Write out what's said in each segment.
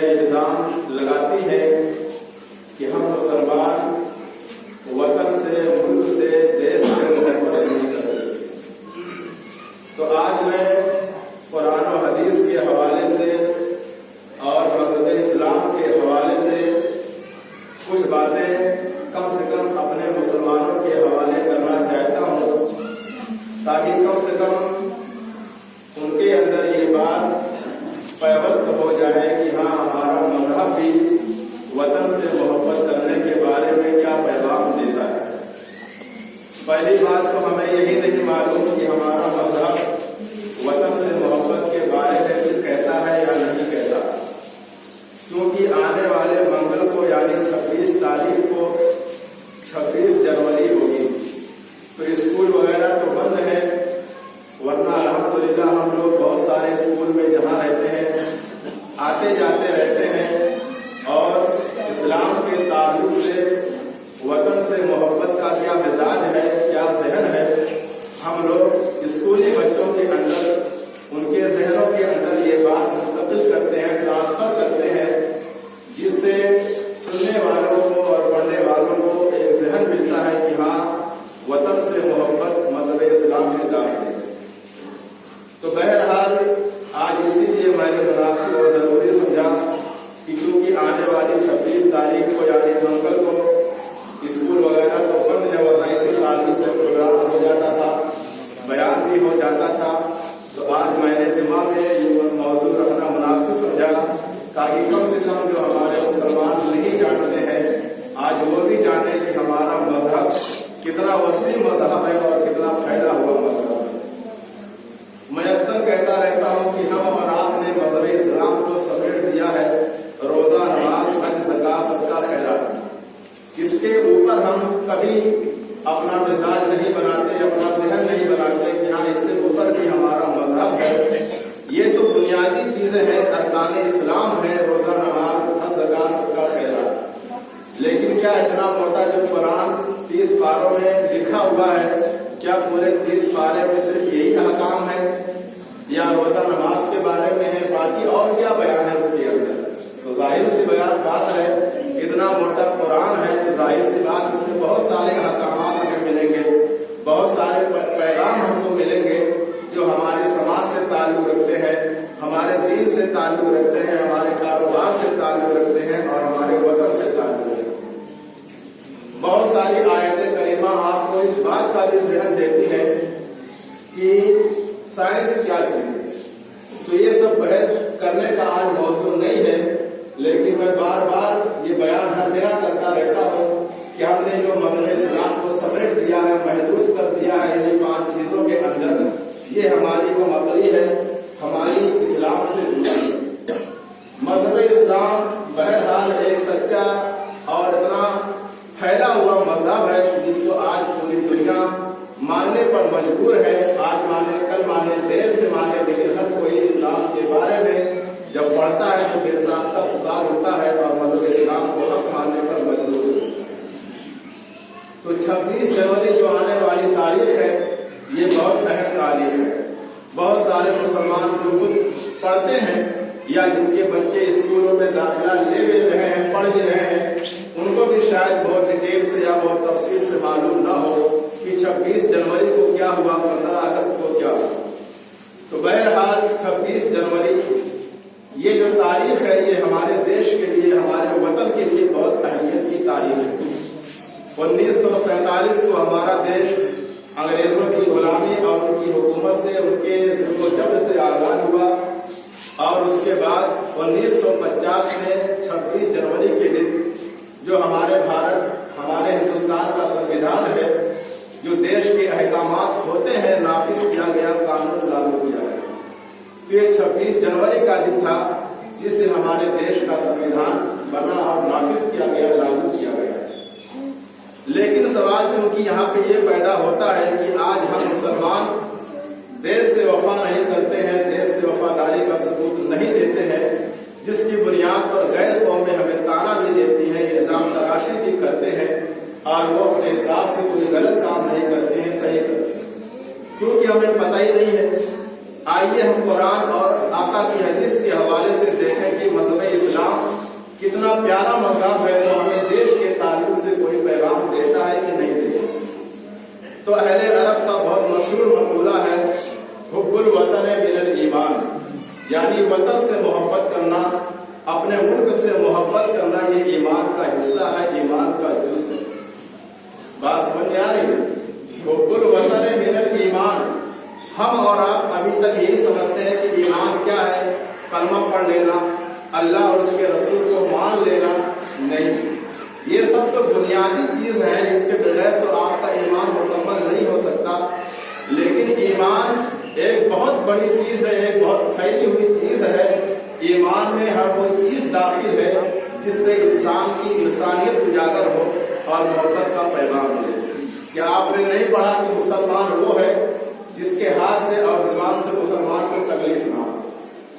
یہ الزام لگاتی ہے کہ ہم مسلمان وطن سے، ملک سے، دیش سے محبت نہیں کرتے۔ تو آج میں قرآن و حدیث کے حوالے سے اور مذہب اسلام کے حوالے سے کچھ باتیں کم سے کم اپنے مسلمانوں کے حوالے کرنا چاہتا ہوں، تاکہ کم سے کم ان کے اندر یہ بات پیوست ہو جائے کہ ہاں ہمارا مذہب بھی وطن سے محبت کرنے کے بارے میں کیا پیغام دیتا ہے۔ پہلی بات تو ہمیں یہی نہیں معلوم کہ ہمارا مذہب وطن سے محبت کے بارے میں کچھ کہتا ہے یا نہیں کہتا، کیونکہ آنے والے منگل کو یعنی 26 تاریخ کو 26 جنوری ہوگی، تو اسکول وغیرہ تو بند ہے، ورنہ الحمدللہ ہم لوگ بہت سارے اسکول میں جہاں رہتے ہیں آتے جاتے رہتے ہیں، اور اسلام کے تعلق سے وطن سے محبت کا کیا مزاج ہے، کیا ذہن ہے، ہم لوگ اسکولی بچوں کے اندر ان کے ذہنوں کے اندر یہ بات منتقل کرتے ہیں، ٹرانسفر کرتے ہیں، جس سے سننے والوں کو اور پڑھنے والوں کو ایک ذہن ملتا ہے کہ ہاں وطن سے محبت مذہب اسلام میں داخل ہے۔ تو بہرحال آج اسی لیے میں نے مناسب اور ضروری سمجھا کہ چونکہ آنے والی 26 تاریخ کو یعنی منگل کو اسکول وغیرہ تو بند ہے، ورنہ اسی تعلق سے پروگرام ہو جاتا تھا، بیان بھی ہو جاتا تھا، تو آج میں نے دماغ میں یہ موضوع رکھنا مناسب سمجھا تاکہ کم سے کم جو ہمارے مسلمان نہیں جانتے ہیں آج وہ بھی جانے کہ ہمارا مذہب کتنا وسیع مذہب ہے اور کتنا پھیلا ہوا مذہب ہے۔ میں اکثر کہتا رہتا ہوں کہ ہم اور آپ نے مذہب اسلام کو سمیٹ دیا ہے، روزہ، نماز، حج، زکوٰۃ، صدقہ، خیرات، اس کے اوپر ہم کبھی اپنا مزاج نہیں بناتے، اپنا ذہن نہیں بناتے کہ ہاں اس سے اوپر بھی ہمارا مذہب ہے۔ یہ تو بنیادی چیزیں ہیں، ارکان اسلام ہے، روزہ، نماز، حج، زکوٰۃ، صدقہ، خیرات، لیکن کیا اتنا موٹا جو قرآن 30 پاروں میں لکھا ہوا ہے، کیا پورے 30 پارے میں صرف یہی احکام ہے یا روزہ نماز کے بارے میں ہے، باقی اور کیا بیان ہے اس کے اندر؟ تو ظاہر سی بات ہے، اتنا موٹا قرآن ہے تو ظاہر سی بات اس میں بہت سارے احکامات ہمیں ملیں گے، بہت سارے پیغام ہم کو ملیں گے جو ہمارے سماج سے تعلق رکھتے ہیں، ہمارے دین سے تعلق رکھتے ہیں، ہمارے کاروبار سے تعلق رکھتے ہیں اور ہمارے وطن سے تعلق رکھتے ہیں۔ بہت ساری آیت کریمہ آپ کو اس بات کا بھی ذہن دیتی ہے کہ سائنس کیا چیز ہے، تو یہ سب بحث کرنے کا آج موضوع نہیں ہے، لیکن میں بار بار یہ بیان ہر جگہ کرتا رہتا ہوں کہ ہم نے جو مذہب اسلام کو سمیٹ دیا ہے، محدود کر دیا ہے یہ 5 چیزوں کے اندر، یہ ہماری وہ مقری ہے، ہماری اسلام سے جڑی ہے۔ مذہب اسلام بہرحال ایک سچا اور اتنا پھیلا ہوا مذہب ہے جس کو آج پوری دنیا ماننے پر مجبور ہے، آج مانے کل مانے دیر سے مانے، لیکن ہر کوئی اسلام کے بارے میں جب پڑھتا ہے تو بے ساختہ پکار ہوتا ہے اور مذہب اسلام کو حق ماننے پر مجبور ہے۔ تو 26 جنوری جو آنے والی تاریخ ہے یہ بہت اہم تاریخ ہے۔ بہت سارے مسلمان جو خود پڑھتے ہیں یا جن کے بچے اسکولوں میں داخلہ لے بھی رہے ہیں، پڑھ بھی رہے ہیں، ان کو بھی شاید بہت ڈیٹیل سے یا بہت تفصیل سے معلوم نہ ہو کہ 26 جنوری کو کیا ہوا، 15 اگست کو کیا ہوا۔ تو بہرحال 26 جنوری یہ جو تاریخ ہے یہ ہمارے دیش کے لیے، ہمارے وطن کے لیے بہت اہمیت کی تاریخ ہے۔ 1947 کو ہمارا دیش انگریزوں کی غلامی اور ان کی حکومت سے، ان کے ظلم و جبر سے آزاد ہوا، اور اس کے بعد 1950 میں 26 جنوری کے دن جو ہمارے بھارت، ہمارے ہندوستان کا سنویدھان ہے، جو دیش کے احکامات ہوتے ہیں، نافذ کیا گیا، قانون لاگو کیا گیا۔ تو یہ 26 جنوری کا دن تھا جس دن ہمارے دیش کا سنویدھان بنا اور نافذ کیا گیا، لاگو کیا گیا۔ لیکن سوال چونکہ یہاں پہ یہ پیدا ہوتا ہے کہ آج ہم مسلمان دیش سے وفا نہیں کرتے ہیں، دیش سے وفاداری کا ثبوت نہیں دیتے ہیں، جس کی بنیاد پر غیر قومیں ہمیں تانا بھی دیتی ہیں، الزام تراشی بھی کرتے ہیں، اور وہ اپنے حساب سے کوئی غلط کام نہیں کرتے ہیں، صحیح کرتے ہیں۔ چونکہ ہمیں پتہ ہی نہیں ہے، آئیے ہم قرآن اور آقا کی حدیث کے حوالے سے دیکھیں کہ مذہب اسلام इतना प्यारा मज़हब है तो हमें देश के ताल्लुक से कोई पैगाम देता है कि नहीं देता। तो अहले अरब का बहुत मशहूर मक़ूला है, हुब्बुल वतन मिनल ईमान, यानी वतन से मोहब्बत करना, अपने मुल्क से मोहब्बत करना ये ईमान का हिस्सा है, ईमान का जुज़ है। बात समझ में आ रही है? हुब्बुल वतन मिनल ईमान। हम और आप अभी तक यही समझते हैं कि ईमान क्या है, कलमा पढ़ लेना, अल्लाह और उसके रसूल को मान लेना। नहीं, ये सब तो बुनियादी चीज है, इसके बगैर तो आपका ईमान मुकम्मल नहीं हो सकता। लेकिन ईमान एक बहुत बड़ी चीज है, एक बहुत फैली हुई चीज है। ईमान में हर वो चीज दाखिल है जिससे इंसान की इंसानियत उजागर हो और मोहब्बत का पैगाम मिले। क्या आपने नहीं पढ़ा कि मुसलमान वो है जिसके हाथ से और जुबान से मुसलमान को तकलीफ ना हो?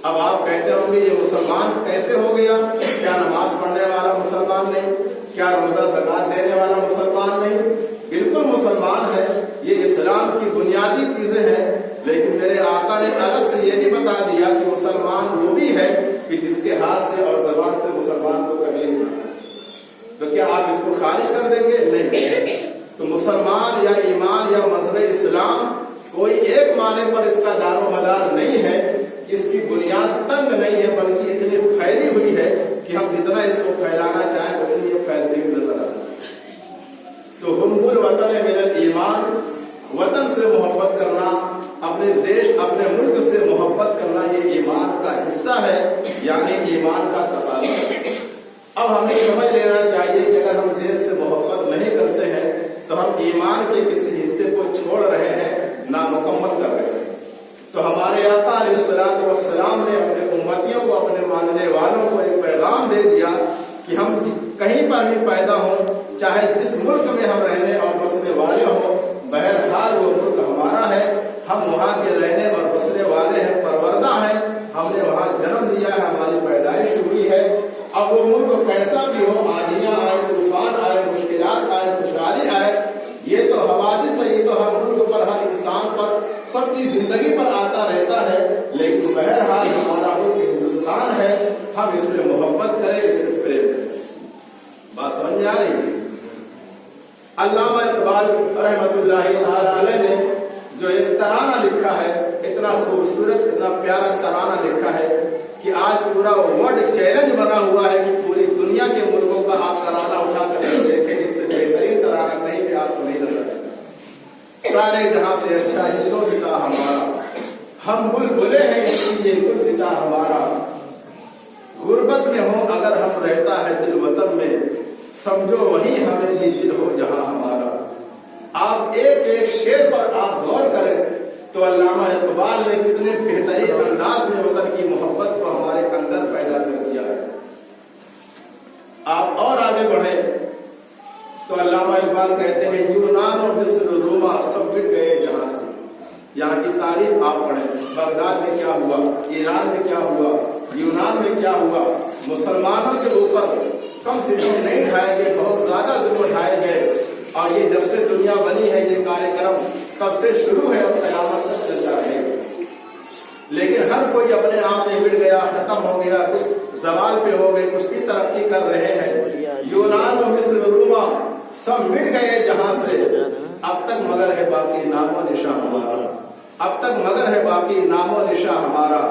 अब आप कहते होंगे ये मुसलमान कैसे हो गया? क्या नमाज पढ़ने वाला मुसलमान नहीं? क्या रोजा ज़कात देने वाला मुसलमान नहीं? बिल्कुल मुसलमान है। ये इस्लाम की बुनियादी चीजें हैं। लेकिन मेरे आका ने अलग से ये भी बता दिया कि मुसलमान वो भी है कि जिसके हाथ से और जबान से मुसलमान को तकलीफ ना हो। तो क्या आप इसको खारिज कर देंगे? नहीं। तो मुसलमान या ईमान या मजहब इस्लाम कोई एक माने पर इसका दारो मदार नहीं है, इसकी बुनियाद तंग नहीं है, बल्कि इतनी फैली हुई है कि हम जितना इसको फैलाना चाहें उतनी ये फैलती हुई नजर आती है। तो हुब्बुल वतन मिनल ईमान, वतन से मोहब्बत करना, अपने देश अपने मुल्क से मोहब्बत करना ये ईमान का हिस्सा है, यानी ईमान का तकाज़ा है। अब हमें समझ लेना चाहिए कि अगर हम देश से मोहब्बत नहीं करते हैं तो हम ईमान के किसी हिस्से को छोड़ रहे हैं, नामुकम्मल कर रहे हैं। तो हमारे आका अलैहिस्सलातु वस्सलाम ने अपने उम्मतियों को, अपने मानने वालों को एक पैगाम दे दिया कि हम कहीं पर भी पैदा हों, चाहे जिस मुल्क में हम रहने और बसने वाले हों, बहरहाल वो मुल्क हमारा है, हम वहाँ के रहने और बसने वाले हैं, परवरदा हैं, हमने वहाँ जन्म लिया है, हमारी पैदाइश हुई है। अब वो मुल्क कैसा भी हो, आंधियां आए, तूफान आए, मुश्किलात आए, खुशहाली आए, ये तो हवादिस है, ये तो हर मुल्क पर, हर इंसान पर, सबकी जिंदगी पर आता रहता है। लेकिन बहरहाल हमारा मुल्क हिंदुस्तान है, हम इससे मोहब्बत करें, इससे प्रेम करें। बात समझ में आ रही है? अल्लामा इकबाल रहमतुल्लाहि तआला अलैह ने जो एक तराना लिखा है, इतना खूबसूरत, इतना प्यारा तराना लिखा है कि आज पूरा वर्ल्ड चैलेंज बना हुआ है कि पूरी दुनिया के मुल्कों का आप तराना उठा कर देखें, इससे बेहतरीन तराना कहीं भी आपको नहीं नजर आएगा। सारे जहां से अच्छा हिंदू सिता हमारा, हम बुलबुले हैं इसलिए गुल सिता हमारा, गुर्बत में हो अगर हम रहता है दिल वतन में, समझो वही हमें भी दिल हो जहां हमारा। आप एक एक शेर पर आप गौर करें तो अल्लामा इकबाल ने कितने बेहतरीन अंदाज में वतन की मोहब्बत को हमारे अंदर पैदा कर दिया है। आप और आगे बढ़े तो अल्लामा इकबाल कहते हैं यूनान और मिस्र रोमा सब मिट गए जहां से। यहाँ की तारीफ आप पढ़ें, बगदाद में क्या हुआ, ईरान में क्या हुआ, यूनान में क्या हुआ, मुसलमानों के ऊपर कम से कम नहीं ढाए गए, बहुत ज्यादा जुल्म ढाए गए। और ये जब से दुनिया बनी है ये कार्यक्रम तब से शुरू है और क़यामत तक चलता रहेगा। लेकिन हर कोई अपने आप में मिट गया, खत्म हो गया, कुछ जवाल पे हो गए, कुछ भी तरक्की कर रहे हैं। यूनान और मिस्र रोमा सब मिट गए जहां से, अब तक मगर है बाकी नामो निशा हमारा, अब तक मगर है बाकी नामो निशा हमारा।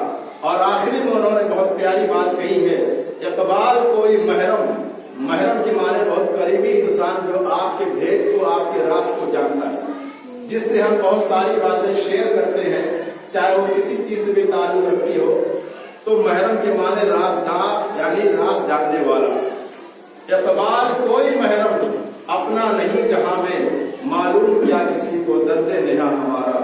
और आखिरी में उन्होंने बहुत प्यारी बात कही है, इकबाल कोई महरम, महरम के माने बहुत करीबी इंसान जो आपके भेद को, आपके राज को जानता है, जिससे हम बहुत सारी बातें शेयर करते हैं, चाहे वो किसी चीज से भी ताल्लुक रखती हो। तो महरम के माने राजदार, यानी राज जानने वाला। इकबाल कोई महरम अपना नहीं जहां में, मालूम क्या किसी को दर्द नेहा हमारा।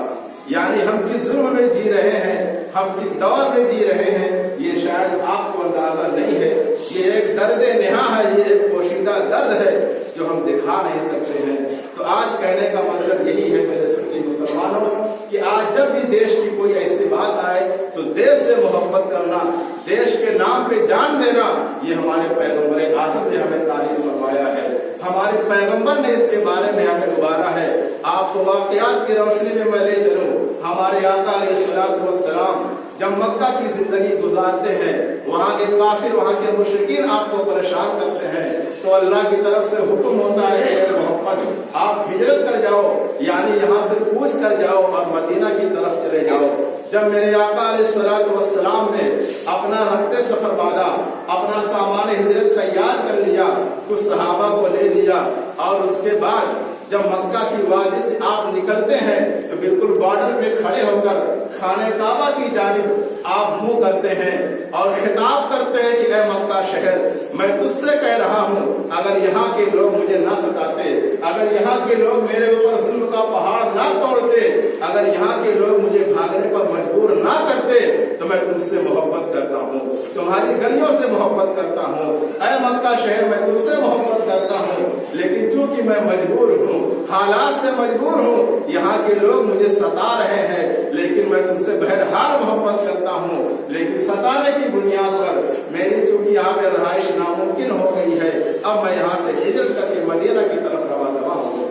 यानी हम किस जुल्म में जी रहे हैं, हम किस दौर में जी रहे हैं, ये शायद आपको अंदाजा नहीं है। ये एक दर्द नेहा है, ये एक पोशीदा दर्द है जो हम दिखा नहीं सकते हैं। तो आज कहने का मतलब यही है मेरे सुन्नी मुसलमानों कि आज जब भी देश की कोई ऐसी बात आए तो देश से मोहब्बत करना, देश के नाम पे जान देना, ये हमारे पैगंबर आज़म ने हमें तालीम फरमाया है। हमारे पैगंबर ने इसके बारे में हमें उबारा है। आपको वाक़यात की रोशनी में मैं ले चलूं। हमारे आका अलैहिस्सलातु वस्सलाम जब मक्का की जिंदगी गुजारते हैं, वहाँ के काफिर, वहाँ के मुशरिकीन आपको परेशान करते हैं, तो अल्लाह की तरफ से हुक्म होता है कि मोहम्मद आप हिजरत कर जाओ, यानी यहाँ से कूच कर जाओ और मदीना की तरफ चले जाओ। जब मेरे आका अलैहिस्सलातु वस्सलाम ने अपना रखते सफर बांधा, अपना सामान हिजरत तैयार कर लिया, कुछ सहाबा को ले लिया, और उसके बाद जब मक्का की वादी से आप निकलते हैं तो बिल्कुल बॉर्डर पे खड़े होकर खाने काबा की जानिब आप मुंह करते हैं और खिताब करते हैं कि ऐ मक्का शहर, मैं तुझसे कह रहा हूँ, अगर यहाँ के लोग मुझे ना सताते, अगर यहाँ के लोग मेरे ऊपर जुल्म का पहाड़ ना तोड़ते, अगर यहाँ के लोग मुझे भागने पर मजबूर ना करते, तो मैं तुमसे मोहब्बत करता हूँ, तुम्हारी गलियों से मोहब्बत करता हूँ। ऐ मक्का शहर, मैं तुमसे मोहब्बत करता हूँ, लेकिन चूंकि मैं मजबूर हूँ, हालात से मजबूर हूँ, यहाँ के लोग मुझे सता रहे हैं, लेकिन मैं तुमसे बहरहाल मोहब्बत करता हूँ, लेकिन सताने की बुनियाद पर मेरी चूंकि यहाँ पे रहाइश नामुमकिन हो गई है, अब मैं यहाँ से हिजरत करके मदीना की तरफ रवाना हो गया।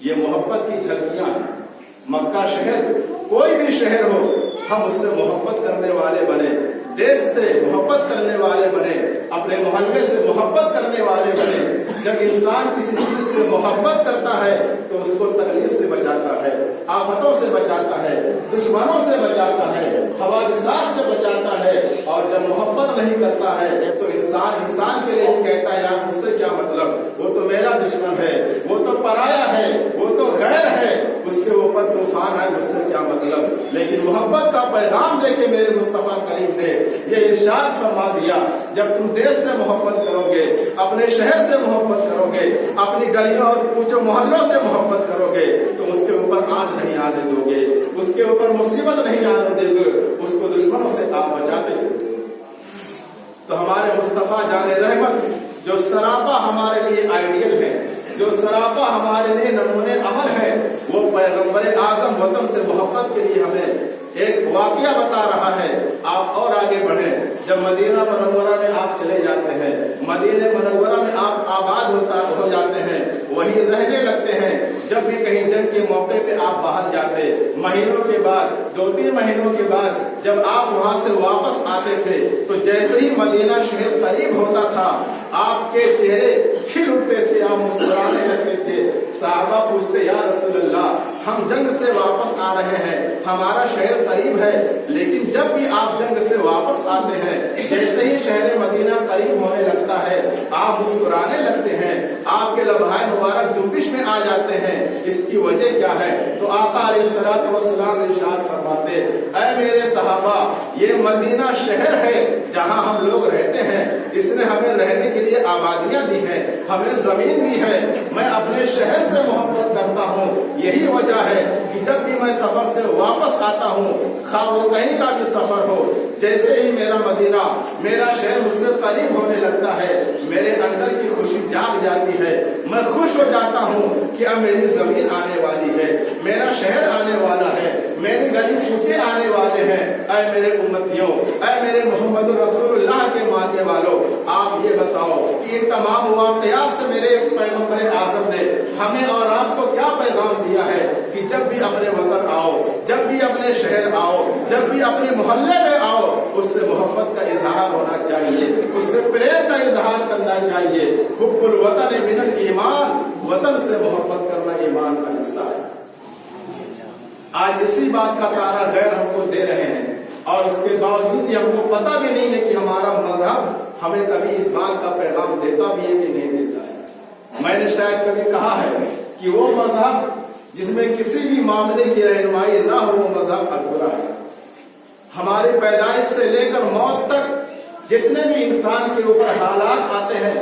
ये मोहब्बत की झलकियां हैं। मक्का शहर, कोई भी शहर हो, हम उससे मोहब्बत करने वाले बने, देश से मोहब्बत करने वाले बने, अपने मोहल्ले से मोहब्बत करने वाले बने। जब इंसान किसी चीज से मोहब्बत करता है तो उसको तकलीफ से बचाता है, आफतों से बचाता है, दुश्मनों से बचाता है, हवादिसात से बचाता है। और जब मोहब्बत नहीं करता है तो इंसान के लिए कहता है यार मुझसे क्या मतलब, वो तो मेरा दुश्मन है, वो तो पराया है, वो तो गैर है, उसके ऊपर तूफान है, मुझसे क्या मतलब। लेकिन मोहब्बत का पैगाम देके मेरे मुस्तफा करीम ने ये इरशाद फरमा दिया, जब तुम देश से मोहब्बत करोगे, अपने शहर से मोहब्बत करोगे, अपनी गलियों और कूचों मोहल्लों से मोहब्बत करोगे, तो उसके ऊपर आंच नहीं आने दोगे, उसके ऊपर मुसीबत नहीं आने दोगे, उसको दुश्मनों से आप बचाते फिरोगे। तो हमारे मुस्तफा जाने रहमत जो सरापा हमारे लिए आइडियल है, जो सरापा हमारे लिए नमूने अमल है, वो पैगंबर आजम वतन से मोहब्बत के लिए हमें एक वाकया बता रहा है। आप और आगे बढ़े, जब मदीना मुनव्वरा में आप चले जाते हैं, मदीने मुनव्वरा में आप आबाद हो जाते हैं, वहीं रहने लगते हैं। जब भी कहीं जंग के मौके पे आप बाहर जाते, महीनों के बाद, 2-3 महीनों के बाद जब आप वहां से वापस आते थे, तो जैसे ही मदीना शहर करीब होता था, आपके चेहरे खिल उठते थे, आप मुस्कुराने लगते थे। साहबा पूछते, या रसूल अल्लाह, हम जंग से वापस आ रहे हैं, हमारा शहर करीब है, लेकिन जब भी आप जंग से वापस आते हैं, जैसे ही शहर मदीना करीब होने लगता है, आप मुस्कुराने लगते हैं, आपके लम्हाए मुबारक जुम्बिश में आ जाते हैं। इसकी वजह क्या है? तो आका अलैहिस्सलातु वस्सलाम इरशाद फरमाते, ऐ मेरे सहाबा, ये मदीना शहर है जहाँ हम लोग रहते हैं, इसने हमें रहने के लिए आबादियां दी हैं, हमें जमीन दी है, मैं अपने शहर से मोहब्बत करता हूँ। यही वजह है कि जब भी मैं सफर से वापस आता हूँ, खा वो कहीं का भी सफर हो, जैसे ही मेरा मदीना, मेरा शहर मुझसे करीब होने लगता है, मेरे अंदर की खुशी जाग जाती है, मैं खुश हो जाता हूँ कि अब मेरी जमीन आने वाली है, मेरा शहर आने वाला है, मेरी गली कूचे आने वाले हैं। ऐ मेरे उम्मतियों, ऐ मेरे मोहम्मद रसूलुल्लाह के मानने वालों, आप ये बताओ कि ये तमाम वाक़यात से मेरे पैगंबर आज़म ने हमें और आपको क्या पैगाम दिया है कि जब भी अपने वतन आओ, जब भी अपने शहर आओ, जब भी अपने मोहल्ले में आओ, उससे मोहब्बत का इजहार होना चाहिए, उससे प्रेम का इजहार करना चाहिए। हुब्बुल वतन मिनल ईमान, वतन से मोहब्बत करना ईमान का हिस्सा है। आज इसी बात का तारा गैर हमको दे रहे हैं, और उसके बावजूद हमको पता भी नहीं है कि हमारा मजहब हमें कभी इस बात का पैगाम देता भी है कि नहीं देता है। मैंने शायद कभी कहा है कि वो मजहब जिसमें किसी भी मामले की रहनुमाई ना हो, वो मजहब अधूरा है। हमारी पैदाइश से लेकर मौत तक जितने भी इंसान के ऊपर हालात आते हैं,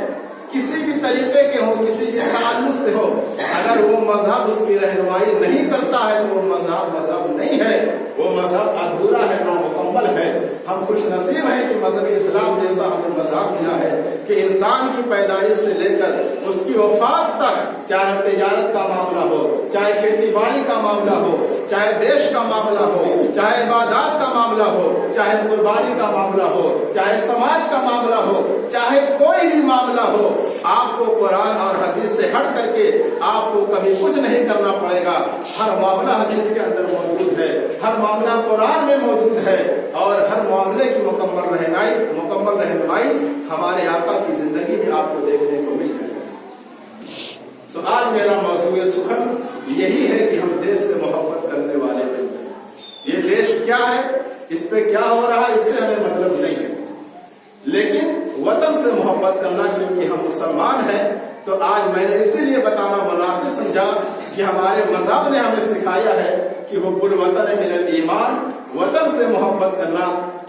किसी भी तरीके के हो, किसी भी ताल्लुक से हो, अगर वो मजहब उसकी रहनुमाई नहीं करता है तो वो मजहब नहीं है, वो मजहब अधूरा है, नामुकम्मल है। हम खुश नसीब हैं कि मजहब इस्लाम जैसा हमें मजहब मिला है कि इंसान की पैदाइश से लेकर उसकी वफात तक, चाहे तिजारत का मामला हो, चाहे खेती बाड़ी का मामला हो, चाहे देश का मामला हो, चाहे इबादत का मामला हो, चाहे कुर्बानी का मामला हो, चाहे समाज का मामला हो, चाहे कोई भी मामला हो, आपको कुरान और हदीस से हट करके आपको कभी कुछ नहीं करना पड़ेगा। हर मामला हदीस के अंदर मौजूद है, हर मामला कुरान में मौजूद है। اور ہر معاملے کی مکمل رہنمائی ہمارے آقا کی زندگی میں آپ کو دیکھنے کو مل جائے گا۔ تو آج میرا موضوع سخن یہی ہے کہ ہم دیش سے محبت کرنے والے ہیں۔ یہ دیش کیا ہے، اس پہ کیا ہو رہا ہے، اس سے ہمیں مطلب نہیں ہے، لیکن وطن سے محبت کرنا، چونکہ ہم مسلمان ہیں تو آج میں نے اسی لیے بتانا مناسب سمجھا کہ ہمارے مذہب نے ہمیں سکھایا ہے کہ حب الوطن من الایمان، وطن سے محبت کرنا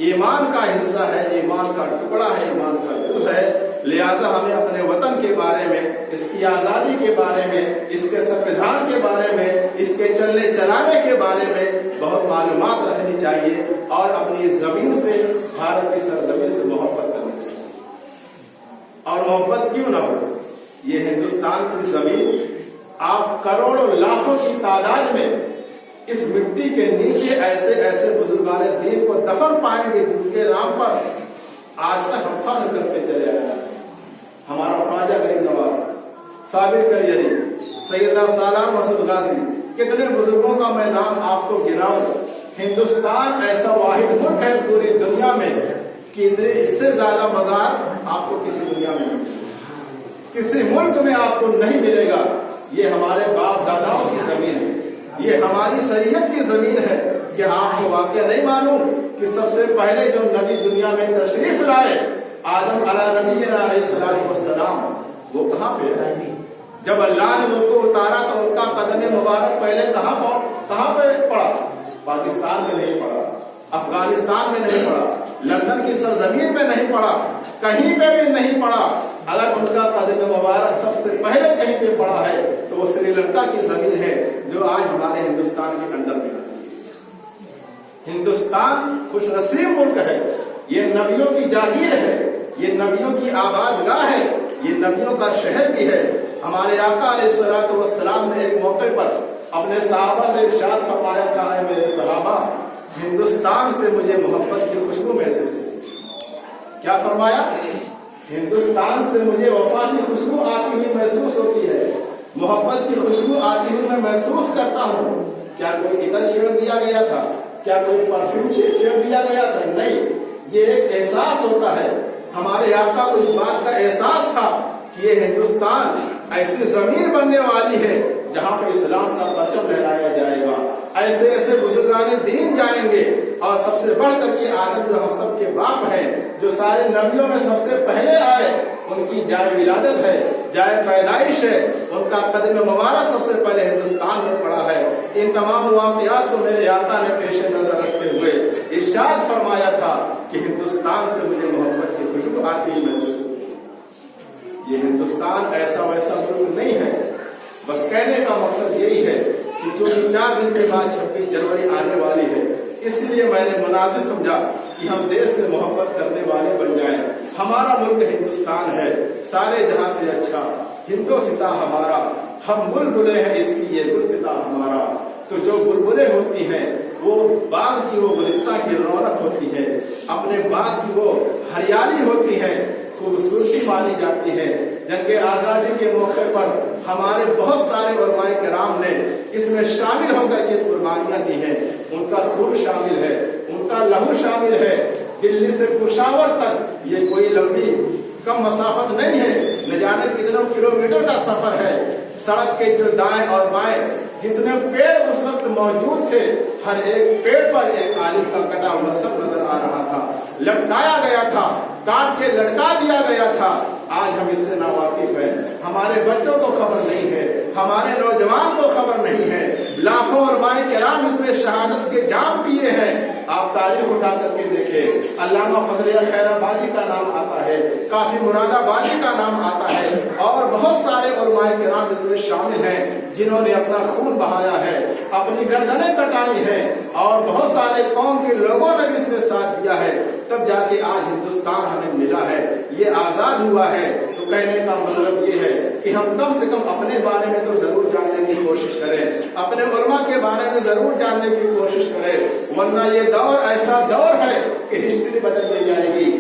ایمان کا حصہ ہے، ایمان کا ٹکڑا ہے، ایمان کا جز ہے۔ لہٰذا ہمیں اپنے وطن کے بارے میں، اس کی آزادی کے بارے میں، اس کے سنویدھان کے بارے میں، اس کے چلنے چلانے کے بارے میں بہت معلومات رکھنی چاہیے اور اپنی زمین سے، بھارت کی سرزمین سے محبت کرنی چاہیے۔ اور محبت کیوں نہ ہو، یہ ہندوستان کی زمین آپ کروڑوں لاکھوں کی تعداد میں اس مٹی کے نیچے ایسے ایسے بزرگان دین کو دفن پائیں گے جن کے نام پر آج تک ہم فخر کرتے چلے آئے ہیں۔ ہمارا خواجہ غریب نواز، صابر کلیری، سیدنا سالار مسعود غازی، کتنے بزرگوں کا میں نام آپ کو گناؤں۔ ہندوستان ایسا واحد ملک ہے پوری دنیا میں کہ اس سے زیادہ مزار آپ کو کسی دنیا میں نہیں ملے گا، کسی ملک میں آپ کو نہیں ملے گا۔ یہ ہمارے باپ داداؤں کی زمین ہے، یہ ہماری شریعت کی زمین ہے۔ کہ آپ کو واقعہ نہیں معلوم کہ سب سے پہلے جو نبی دنیا میں تشریف لائے، آدم علیہ نبینا علیہ السلام، وہ کہاں پہ ہے؟ جب اللہ نے ان کو اتارا تو ان کا قدم مبارک پہلے کہاں پہ پڑا؟ پاکستان میں نہیں پڑا، افغانستان میں نہیں پڑا، لندن کی سرزمین میں نہیں پڑا، کہیں پہ بھی نہیں پڑا۔ اگر ان کا قدم مبارک سب سے پہلے کہیں پہ پڑا ہے تو وہ سری لنکا کی زمین ہے جو آج ہمارے ہندوستان کے اندر میں ہے۔ ہندوستان خوش نصیب ملک ہے، یہ نبیوں کی جاگیر ہے، یہ نبیوں کی آباد گاہ ہے، یہ نبیوں کا شہر بھی ہے۔ ہمارے آقا علیہ الصلوۃ والسلام نے ایک موقع پر اپنے صحابہ سے ارشاد فرمایا تھا، اے میرے صحابہ، ہندوستان سے مجھے محبت کی خوشبو محسوس ہوتی۔ کیا فرمایا؟ ہندوستان سے مجھے وفا کی خوشبو آتی ہوئی محسوس ہوتی ہے، محبت کی خوشبو آتی ہوئی میں محسوس کرتا ہوں۔ کیا کوئی عطر چھیڑ دیا گیا تھا؟ کیا کوئی پرفیوم چھیڑ دیا گیا تھا؟ نہیں، یہ ایک احساس ہوتا ہے۔ ہمارے آقا کو اس بات کا احساس تھا کہ یہ ہندوستان ایسی زمین بننے والی ہے جہاں پہ اسلام کا پرچم لہرایا جائے گا، ایسے ایسے بزرگان دین جائیں گے، اور سب سے بڑھ کر کے آدم جو ہم سب کے باپ ہیں، جو سارے نبیوں میں سب سے پہلے آئے، ان کی جائے ولادت ہے، جائے پیدائش ہے، ان کا قدم مبارک سب سے پہلے ہندوستان میں پڑا ہے۔ ان تمام واقعات کو میرے آقا نے پیش نظر رکھتے ہوئے ارشاد فرمایا تھا کہ ہندوستان سے مجھے محبت کی خوشبو آتی ہوئی محسوس ہوتی ہے۔ یہ ہندوستان ایسا ویسا ملک نہیں ہے۔ بس کہنے کا مقصد یہی ہے کہ چونکہ 4 دن کے بعد 26 جنوری آنے والی ہے، اس لیے میں نے مناسب سمجھا کہ ہم دیش سے محبت کرنے والے بن جائیں۔ ہمارا ملک ہندوستان ہے، سارے جہاں سے اچھا ہندوستان ہمارا، ہم بلبلے ہیں اس کی، یہ گلستان ہمارا۔ تو جو بلبلیں ہوتی ہیں وہ باغ کی، وہ گلستان کی رونق ہوتی ہے، اپنے باغ کی وہ ہریالی ہوتی ہے، خوبصورتی مانی جاتی ہے۔ جنگ آزادی کے موقع پر ہمارے بہت سارے علماء کرام نے اس میں شامل ہو کر کے قربانیاں دی ہیں، ان کا خون شامل ہے، ان کا لہو شامل ہے۔ دلی سے پشاور تک یہ کوئی لمبی کم مسافت نہیں ہے، نہ جانے کتنے کلومیٹر کا سفر ہے۔ سڑک کے جو دائیں اور بائیں جتنے پیڑ اس وقت موجود تھے، ہر ایک پیڑ پر ایک عالم کا کٹا ہوا سر نظر آ رہا تھا، لٹکایا گیا تھا، کاٹ کے لٹکا دیا گیا تھا۔ آج ہم اس سے ناواقف ہیں، ہمارے بچوں کو خبر نہیں ہے، ہمارے نوجوان کو خبر نہیں ہے۔ لاکھوں علماء کرام اس میں شہادت کے جام پیے ہیں۔ آپ تاریخ اٹھا کر کے دیکھیں، علامہ فضل خیر آبادی کا نام آتا ہے، کافی مراد آبادی کا نام آتا ہے، اور بہت سارے علماء کرام اس میں شامل ہیں جنہوں نے اپنا خون بہایا ہے، اپنی گردنیں کٹائی ہیں، اور بہت سارے قوم کے لوگوں نے بھی اس میں ساتھ دیا ہے، تب جا کے آج ہندوستان ہمیں ملا ہے، یہ آزاد ہوا ہے۔ تو کہنے کا مطلب یہ ہے کہ ہم کم سے کم اپنے بارے میں تو ضرور جاننے کی کوشش کریں، اپنے علماء کے بارے میں ضرور جاننے کی کوشش کریں، ورنہ یہ دور ایسا دور ہے کہ ہسٹری بدل دی جائے گی،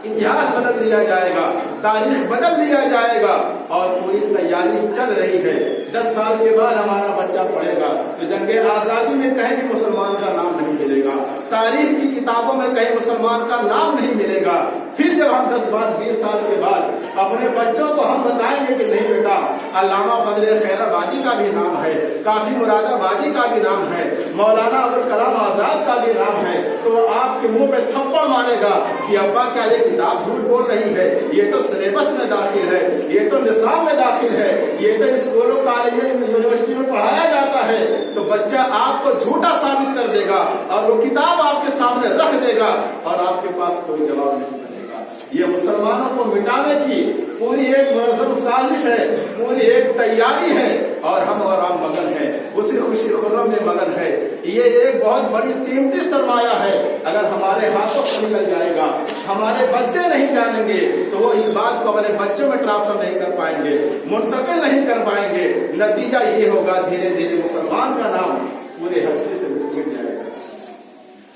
اتہاس بدل دیا جائے گا، تاریخ بدل دیا جائے گا، اور پوری تیاری چل رہی ہے۔ 10 سال کے بعد ہمارا بچہ پڑھے گا تو جنگ آزادی میں کہیں بھی مسلمان کا نام نہیں ملے گا، تاریخ کی किताबों में कहीं मुसलमान का नाम नहीं मिलेगा। फिर जब हम 10, 12, 20 साल के बाद अपने बच्चों को हम बताएंगे कि नहीं बेटा, अल्लामा फजल खैराबादी का भी नाम है, काफी मुरादाबादी का भी नाम है, मौलाना अबुल कलाम आजाद का भी नाम है, तो वो आपके मुंह पे थप्पड़ मारेगा कि अब्बा क्या ये किताब झूठ बोल रही है, ये तो सिलेबस में दाखिल है, ये तो निसाब में दाखिल है, ये तो स्कूलों कॉलेज यूनिवर्सिटी में पढ़ाया जाता है। तो बच्चा आपको झूठा साबित कर देगा और वो किताब आपके सामने रख देगा और आपके पास कोई जवाब नहीं बनेगा। ये मुसलमानों को मिटाने की पूरी एक मुनज़्ज़म साजिश है, पूरी एक तैयारी है और हम मगन हैं, उसी खुशी खुर्रम में मगन है। ये एक बहुत बड़ी कीमती सरमाया है। अगर हमारे हाथों से निकल जाएगा, हमारे बच्चे नहीं जानेंगे, तो वो इस बात को अपने बच्चों में ट्रांसफर नहीं कर पाएंगे, मुंतकिल नहीं कर पाएंगे। नतीजा ये होगा धीरे धीरे मुसलमान का नाम पूरे हस्ती से मिट जाएगा।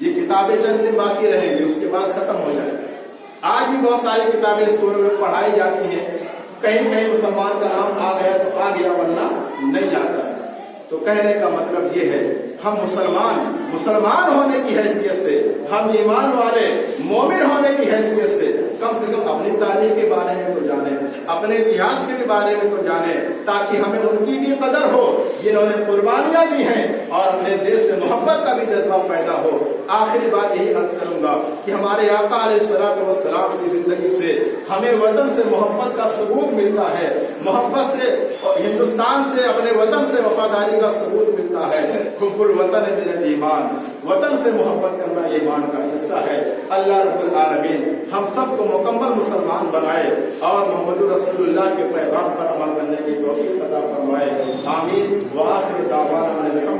ये किताबें चंद दिन बाकी रहेंगी, उसके बाद खत्म हो जाएगा। आज भी बहुत सारी किताबें स्कूलों में पढ़ाई जाती हैं, कहीं कहीं मुसलमान का नाम आ गया तो आ गया, वरना नहीं आता है। तो कहने का मतलब ये है, हम मुसलमान होने की हैसियत से, हम ईमान वाले मोमिन होने की हैसियत से कम अपनी तारीख के बारे में तो जाने, अपने इतिहास के बारे में तो जाने, ताकि हमें उनकी भी कदर हो जिन्होंने कुर्बानियां दी हैं और अपने देश से मोहब्बत का भी जज्बा पैदा हो। आखिरी बात यही अर्ज करूंगा कि हमारे आका अलैहिस्सलातु वस्सलाम की जिंदगी से हमें वतन से मोहब्बत का सबूत मिलता है, मोहब्बत से और हिंदुस्तान से, अपने वतन से वफादारी का सबूत मिलता है। हुब्बुल वतन मिनल ईमान, वतन से मोहब्बत करना ईमान का हिस्सा है। अल्लाह रब्बुल आलमीन हम सबको मुकम्मल मुसलमान बनाए और मोहम्मद रसूलुल्लाह के पैगाम पर अमल करने की